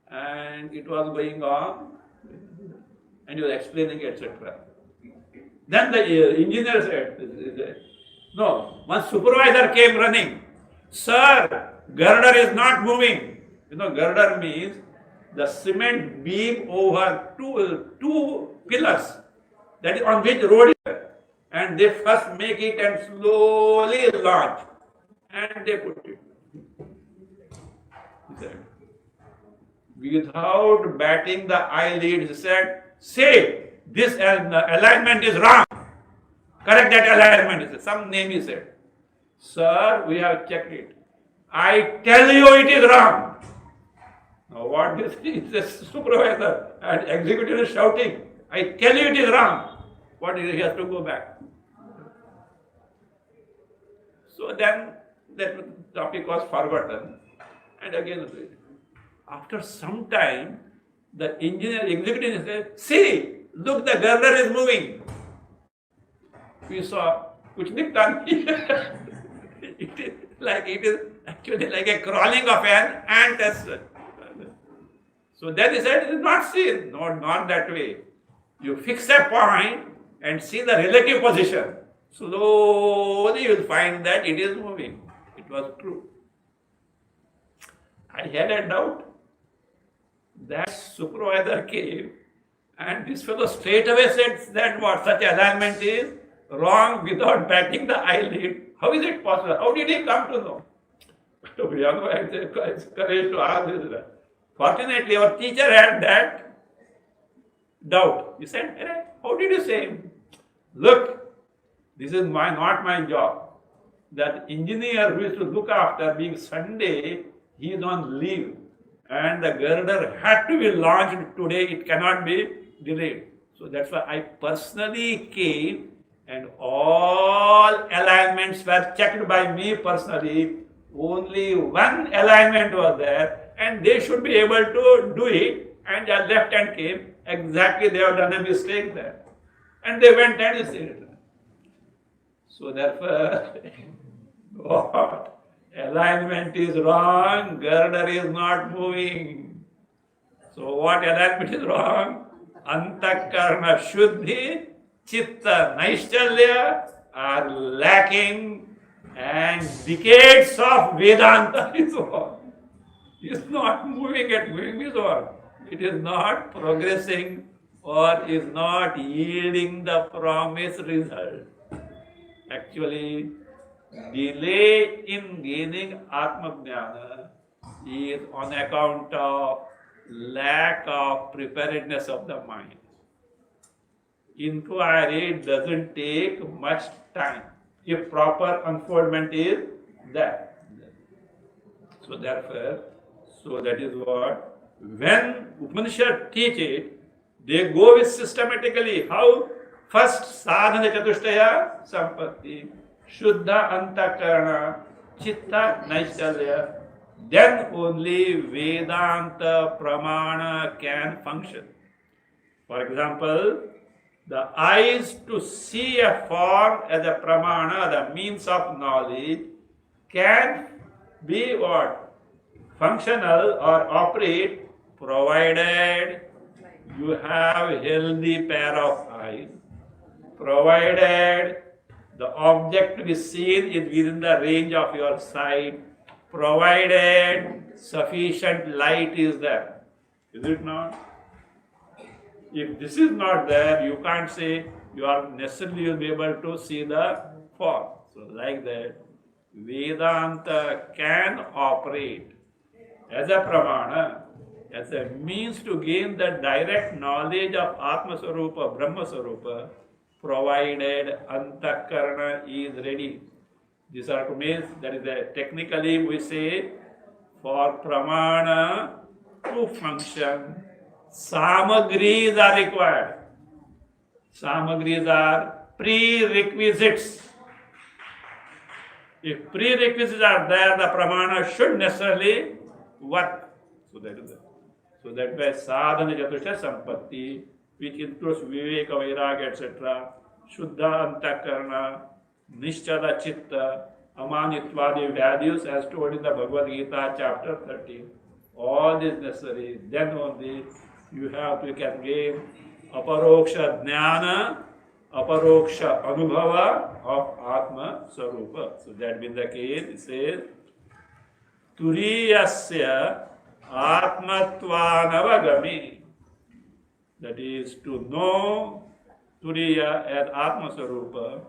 And it was going on. And he was explaining, etc. Then the engineer said, no, one supervisor came running. Sir, girder is not moving. You know, girder means the cement beam over two pillars, that is on which road is there. And they first make it and slowly launch. And they put it. He said, without batting the eyelid, he said, say, this alignment is wrong. Correct that alignment. He said. Some name he said. Sir, we have checked it. I tell you it is wrong. Now what this is, the supervisor and executive is shouting, I tell you it is wrong. What is it? He has to go back. So then that topic was forgotten. And again, after some time, the engineer executive said, see, look, the girder is moving. We saw, which it is actually like a crawling of an ant. So then he said, it is not seen. No, not that way. You fix a point and see the relative position. Slowly you will find that it is moving. It was true. I had a doubt. That supervisor came and this fellow straight away said that what such alignment is wrong without batting the eyelid. How is it possible? How did he come to know? We have no courage to ask this. Fortunately, our teacher had that doubt. He said, hey, how did you say? Look, this is not my job. That engineer who is to look after being Sunday, he is on leave. And the girder had to be launched today, it cannot be delayed. So that's why I personally came and all alignments were checked by me personally. Only one alignment was there and they should be able to do it. And their left hand came, exactly they have done a mistake there. And they went and said it. So therefore, what? Alignment is wrong, girder is not moving. So what alignment is wrong? Antakarna Shuddhi, Chitta Naishchalya are lacking and decades of Vedanta is wrong. It is not moving at moving is wrong. It is not progressing or is not yielding the promised result. Actually, delay in gaining Atma-jnana is on account of lack of preparedness of the mind. Inquiry doesn't take much time if proper unfoldment is there. So therefore, so that is what, when Upanishad teach it, they go with systematically how first sadhana chatushtaya sampatti, Shuddha Antakarana, Chitta Naishchalya, then only Vedanta Pramana can function. For example, the eyes to see a form as a Pramana, the means of knowledge, can be what? Functional or operate provided you have a healthy pair of eyes, provided the object to be seen is within the range of your sight, provided sufficient light is there. Is it not? If this is not there, you can't say you are necessarily will be able to see the form. So like that, Vedanta can operate as a pramana, as a means to gain the direct knowledge of Atma Swarupa, Brahma Swarupa, provided Antakarana is ready. These are to means that is technically we say for pramana to function, samagris are required. Samagris are prerequisites. If prerequisites are there, the pramana should necessarily work. So that is it. So that way sadhana chatusha sampatti, which includes viveka, vairagya, etc., shuddha antakarana, nishchala chitta, amanitwadi values as told in the Bhagavad Gita chapter 13. All is necessary. Then only you can gain aparoksha jnana, aparoksha anubhava of Atma Swarupa. So that being the case, it says, turiyasya atmatvanavagami. That is to know Turiya as Atma Swarupa.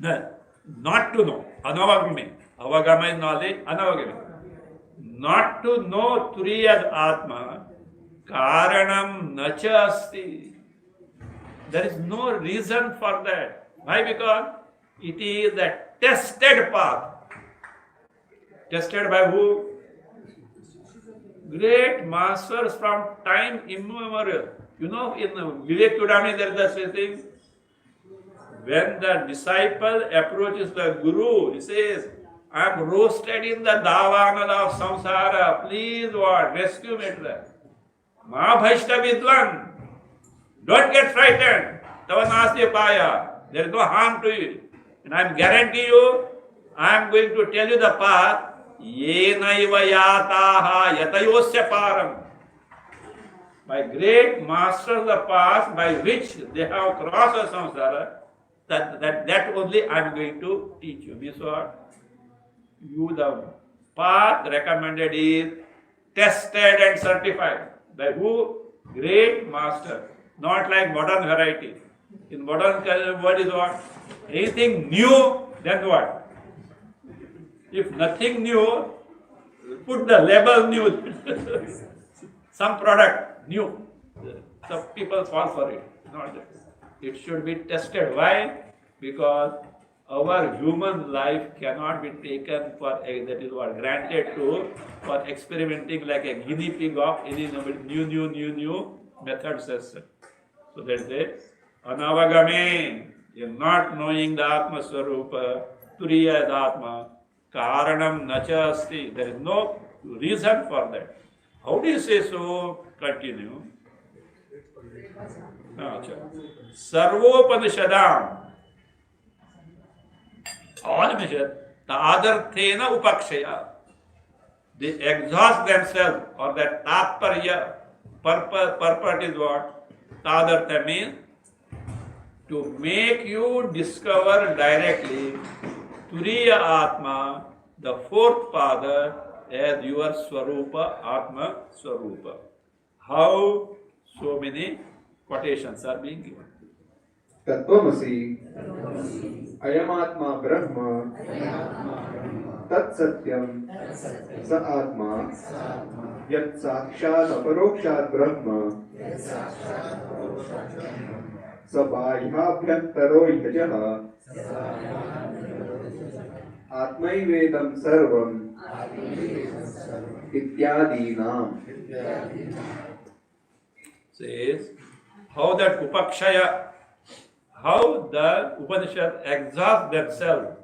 Then, not to know, anavagami. Avagama is knowledge, anavagami. Not to know Turiya as Atma, karanam nacha asti. There is no reason for that. Why? Because it is a tested path. Tested by who? Great masters from time immemorial. You know, in Vivek Chudamani there is a thing. When the disciple approaches the Guru, he says, I am roasted in the davanada of samsara. Please, what? Rescue me. Ma bhaishta vidwan. Don't get frightened. Tavanasti paya. There is no harm to you. And I am guarantee you, I am going to tell you the path. Yenaiva yataha yatayosya param. My great masters the path by which they have crossed the samsara, that only I am going to teach you. This what? You the path recommended is tested and certified. By who? Great master. Not like modern variety. In modern what is what? Anything new, then what? If nothing new, put the label new. Some product new. Some people fall for it. Not that. It should be tested. Why? Because our human life cannot be taken for that is what granted to for experimenting like a guinea pig of any new methods. So that is it. Anavagame, in not knowing the Atma Swarupa, Turiya is Atma, Karanam Nacha Asti. There is no reason for that. How do you say so? Continue. Sarvopanishadam. All Upanishad, tadarthena upakshaya. They exhaust themselves, or that tatparya, purport is what? Tadartha means to make you discover directly Turiya Atma, the fourth father, as your Swarupa, Atma Swarupa. How so many quotations are being given? Tattvamasi, Ayamatma Brahma, Tat Satyam, Sa Atma, Yat Sakshat Aparokshat Brahma, Sabhayabhyantaro Yajaha, Atmaivedam Sarvam, Ityadinam. Says how that upakshaya, how the Upanishad exhaust themselves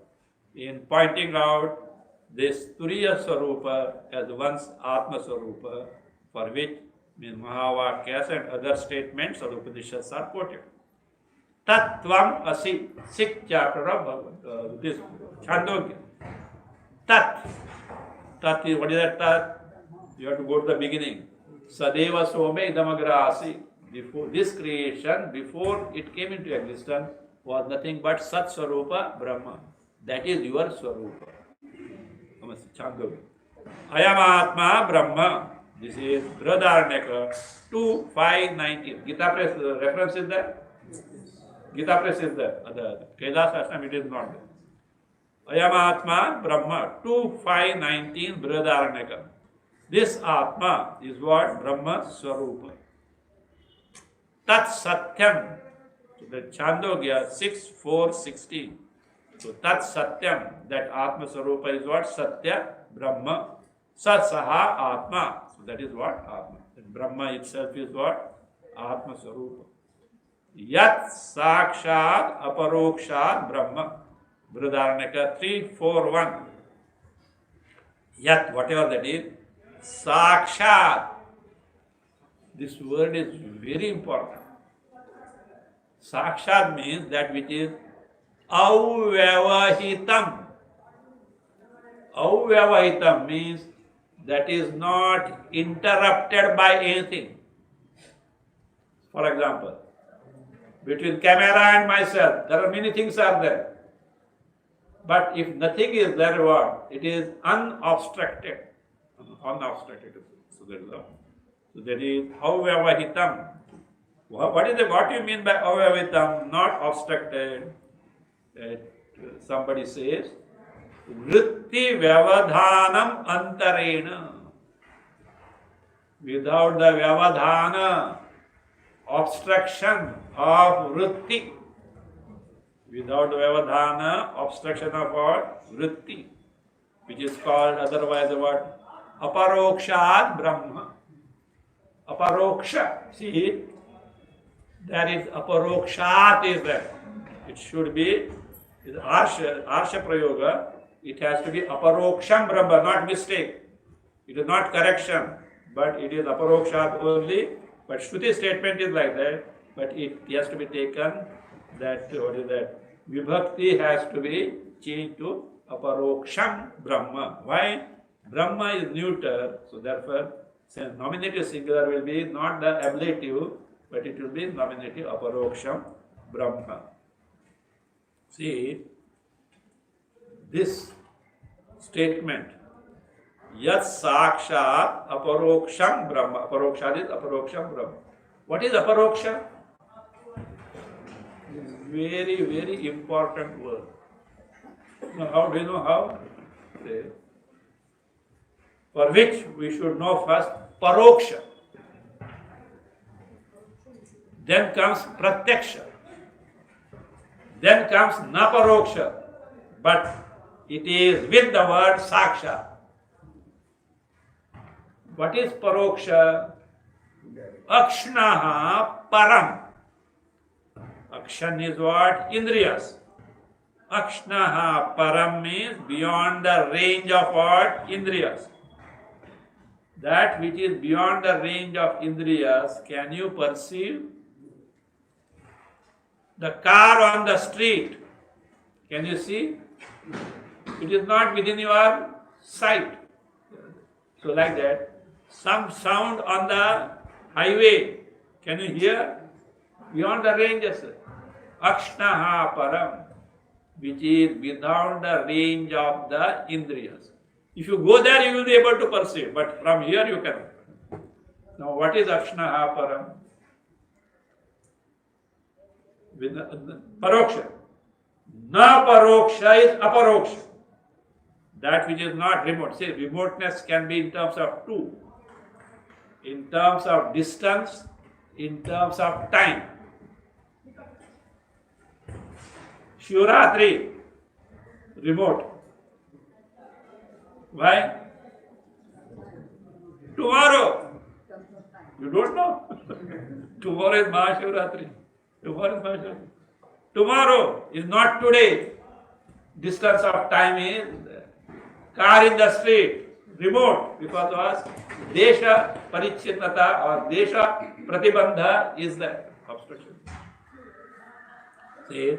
in pointing out this Turiya Swarupa as one's Atma Swarupa, for which Mahavakyas and other statements of the Upanishads are quoted. Tattvam Asi, 6th chapter of this Chandogya. Tat. Tat is, what is that tat? You have to go to the beginning. Sadeva Some Idamagra Asi. Before this creation, before it came into existence, was nothing but Sat Swarupa Brahma. That is your Swarupa. Chandogya. Ayamatma Brahma. This is Brihadaranyaka 2:5-19. Gita Press reference is there? Gita Press is there. The Kailas Ashram, it is not there. Ayam Atma Brahma, 2519 Brihadaranyaka. This Atma is what? Brahma Swarupa. Tat Satyam. So the Chandogya 6:4:16. So Tat Satyam, that Atma Swarupa is what? Satya Brahma. Sat Saha Atma. So that is what? Atma. And Brahma itself is what? Atma Swarupa. Yat Sakshat Aparokshat Brahma. Brihadaranyaka 3:4:1. Yat, whatever that is, Sakshat. This word is very important. Sakshat means that which is avyavahitam. Avyavahitam means that is not interrupted by anything. For example, between camera and myself, there are many things are there. But if nothing is there, what? It is unobstructed. Unobstructed. So that is avyavahitam. What do you mean by avyavahitam? Not obstructed. Somebody says, vritti vyavadhanam antarena. Without the vyavadhana, obstruction of vritti. Without the vyavadhana, obstruction of what? Vritti. Which is called otherwise what? Aparokshat Brahma. Aparoksha. See, there is aparokshat is there. It should be arsha prayoga. It has to be aparoksham Brahma, not mistake. It is not correction, but it is aparokshat only. But Shruti statement is like that, but it has to be taken that, what is that? Vibhakti has to be changed to aparoksham Brahma. Why? Brahma is neuter, so therefore, since nominative singular will be not the ablative, but it will be nominative aparoksham Brahma. See, this statement, yat sakshat aparoksham Brahma. Aparokshat is aparoksham Brahma. What is aparoksha? Very, very important word. Now, how do you know how? For which we should know first paroksha. Then comes pratyaksha. Then comes naparoksha. But it is with the word saksha. What is paroksha? Akshnaha param. Akshan is what? Indriyas. Akshnaha param means beyond the range of what? Indriyas. That which is beyond the range of Indriyas, can you perceive? The car on the street, can you see? It is not within your sight. So like that, some sound on the highway, can you hear? Beyond the ranges. Akshnaha param, which is beyond the range of the Indriyas. If you go there, you will be able to perceive, but from here you cannot. Now, what is Akshnaha param? Paroksha. Na paroksha is aparoksha. That which is not remote. See, remoteness can be in terms of two. In terms of distance, in terms of time. Shivratri, remote. Why? Tomorrow. You don't know. Tomorrow is Mahashivratri. Tomorrow is not today. Distance of time is car in the street, remote, because of Desha Parichinnata or Desha Pratibandha is the obstruction. See,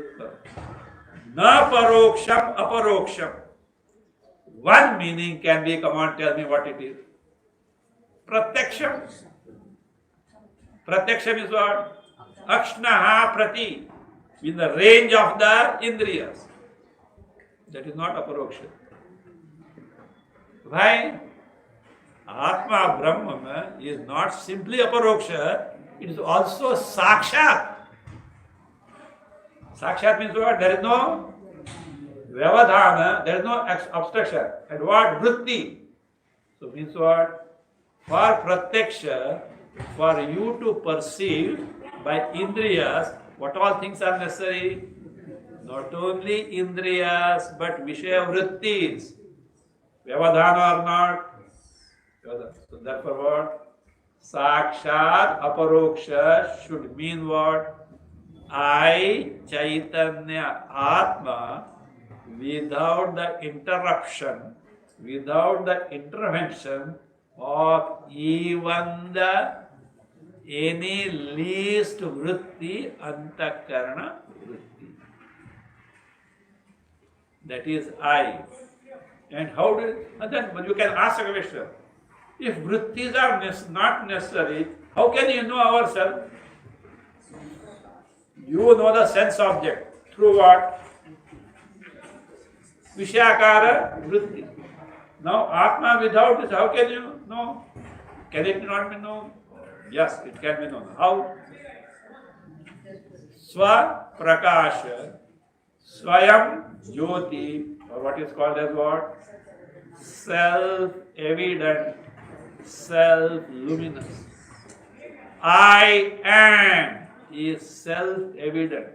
na paroksham aparoksham. One meaning can be, come on, tell me what it is. Pratyaksham. Pratyaksham is what? Akshnaha prati. In the range of the Indriyas. That is not aparoksha. Why? Atma Brahma is not simply aparoksha, it is also sakshat. Sakshat means what? There is no vyavadhana, there is no obstruction. And what? Vritti. So means what? For pratyaksha, for you to perceive by indriyas, what all things are necessary? Not only indriyas, but vishaya vrittis. Vyavadhana or not? So therefore what? Sakshat aparoksha should mean what? I, Chaitanya, Atma, without the interruption, without the intervention of even the any least vritti, antakarana vritti. That is I. And how do and then you can ask a question. If vrittis are not necessary, how can you know ourselves? You know the sense object through what? Vishakara vritti. Now Atma without this, how can you know? Can it not be known? Yes, it can be known. How? Swa prakasha, swayam jyoti, or what is called as what? Self-evident, self-luminous. I am is self-evident.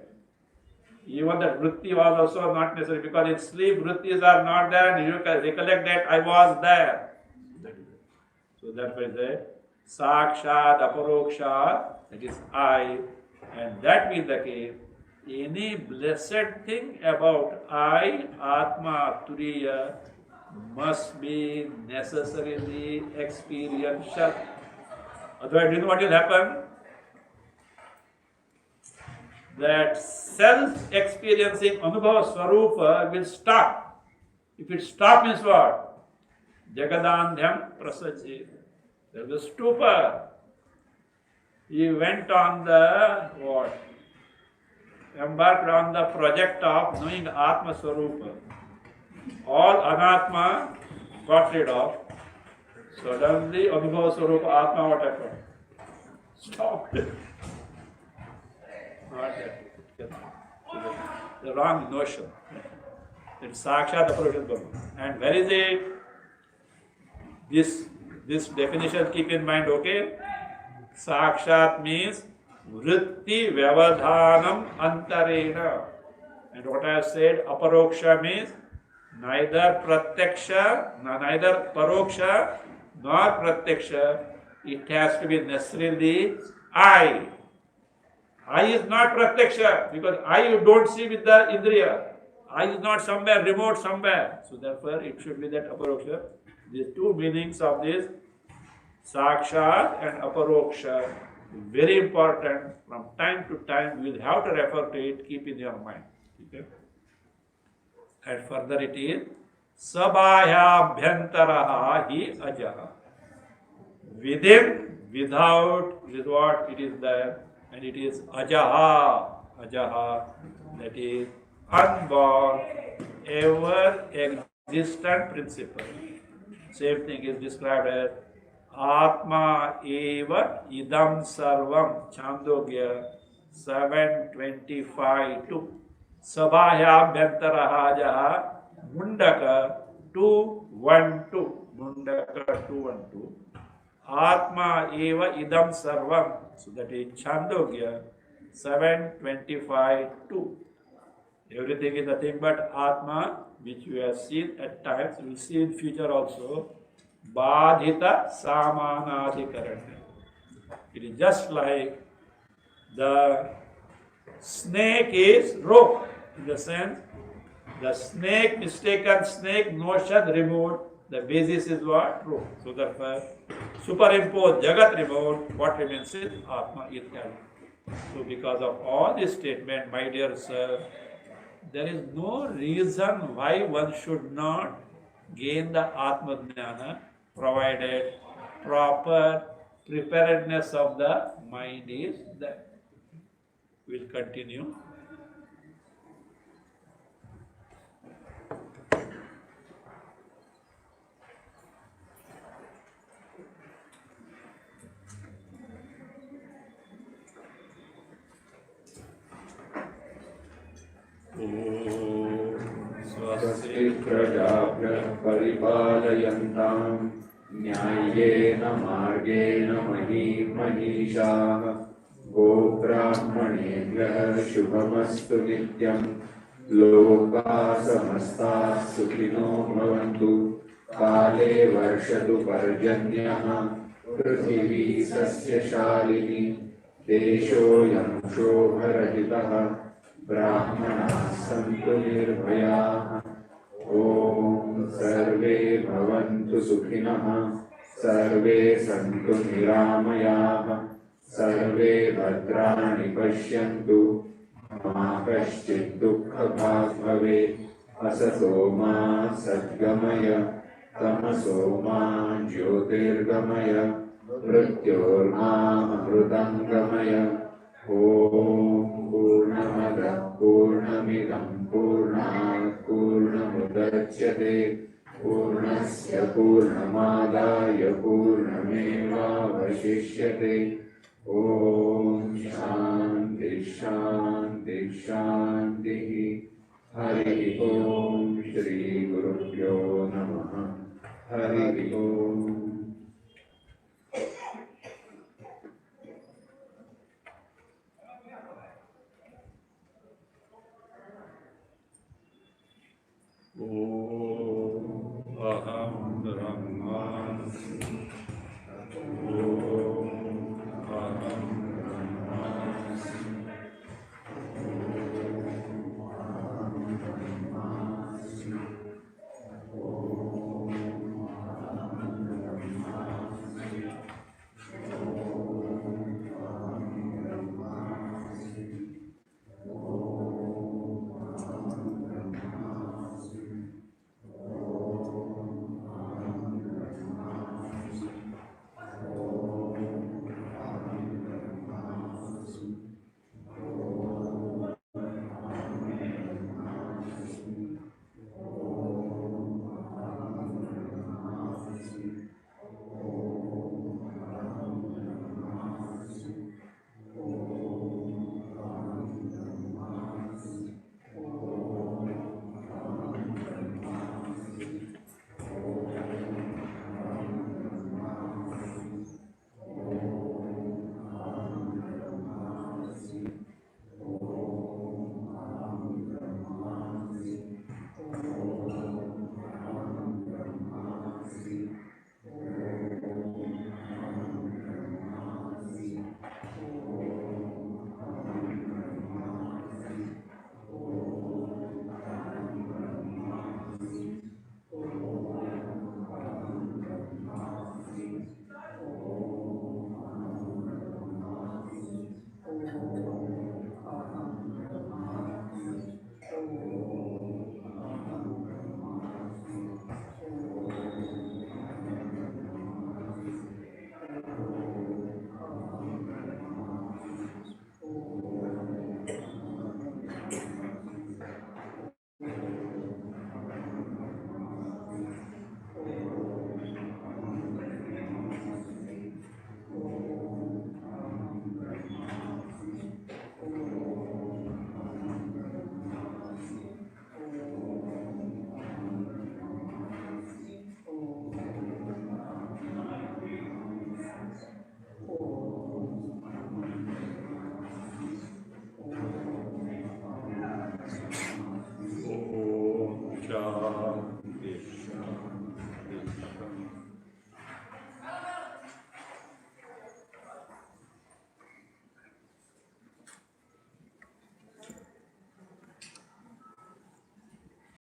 Even that vritti was also not necessary because in sleep vrittis are not there and you can recollect that I was there. So therefore is a sakshat aparoksha, that is I, and that being the case, any blessed thing about I, Atma, Turiya, must be necessarily experiential. Otherwise, you know what will happen? That self-experiencing Anubhava Swarupa will stop. If it stops means what? Jagadandhyam prasajit. There was stupor. He went on the what? Embarked on the project of knowing Atma Swarupa. All Anatma got rid of. Suddenly Anubhava Swarupa Atma what happened? Stopped. Not that. The wrong notion. It's Sakshat Aparoksha Brahma. And where is it? This definition keep in mind, okay? Sakshat means vritti vyavadhanam antarena. And what I have said, aparoksha means neither pratyaksha, neither paroksha nor pratyaksha. It has to be necessarily I. I is not pratyaksha because I you don't see with the indriya. I is not somewhere remote somewhere. So therefore it should be that aparoksha. These two meanings of this sakshat and aparoksha very important. From time to time we will have to refer to it. Keep in your mind. Okay? And further it is sabhayabhyantaraha hi ajaha. Within, without is what it is there, and it is ajaha. Ajaha, that is unborn, ever existent principle. Same thing is described as Atma eva idam sarvam, Chandogya 7:25 Sabhayabhyantaraha jaha Mundaka 2:1-2. Mundaka 2:1-2. Atma eva idam sarvam. So that is Chandogya 7:25-2. Everything is nothing but Atma, which you have seen at times, you will see in future also. Badhita Samanadhikaranya. It is just like the snake is rope, in the sense the snake, mistaken snake notion removed, the basis is what? Rope. So therefore, superimpose Jagat removed, what remains is Atma itself. So because of all this statement, my dear sir, there is no reason why one should not gain the Atma Jnana, provided proper preparedness of the mind is there. We'll continue. स्वस्ति प्रजाभ्यः परिपालयन्ताम् न्याय्येन मार्गेण महीं मनीषाः गोब्राह्मणेभ्यः शुभमस्तु नित्यम् लोकाः समस्ताः सुखिनो भवन्तु काले वर्षतु पर्जन्यः पृथिवी सस्यशालिनी देशोऽयं क्षोभरहितः ब्राह्मणाः सन्तु निर्भयाः ॐ सर्वे भवन्तु सुखिनः सर्वे सन्तु निरामयाः सर्वे भद्राणि पश्यन्तु मा कश्चित् दुःखभाग् भवेत् असतो मा सद्गमय तमसो मा ज्योतिर्गमय मृत्योर्मामृतङ्गमय ॐ पूर्णमदः पूर्णमिदं पूर्णात् पूर्णमुदच्यते पूर्णस्य पूर्णमादाय पूर्णमेवावशिष्यते ॐ शान्ति शान्ति शान्तिः हरिः ॐ श्री गुरुभ्यो नमः हरिः ॐ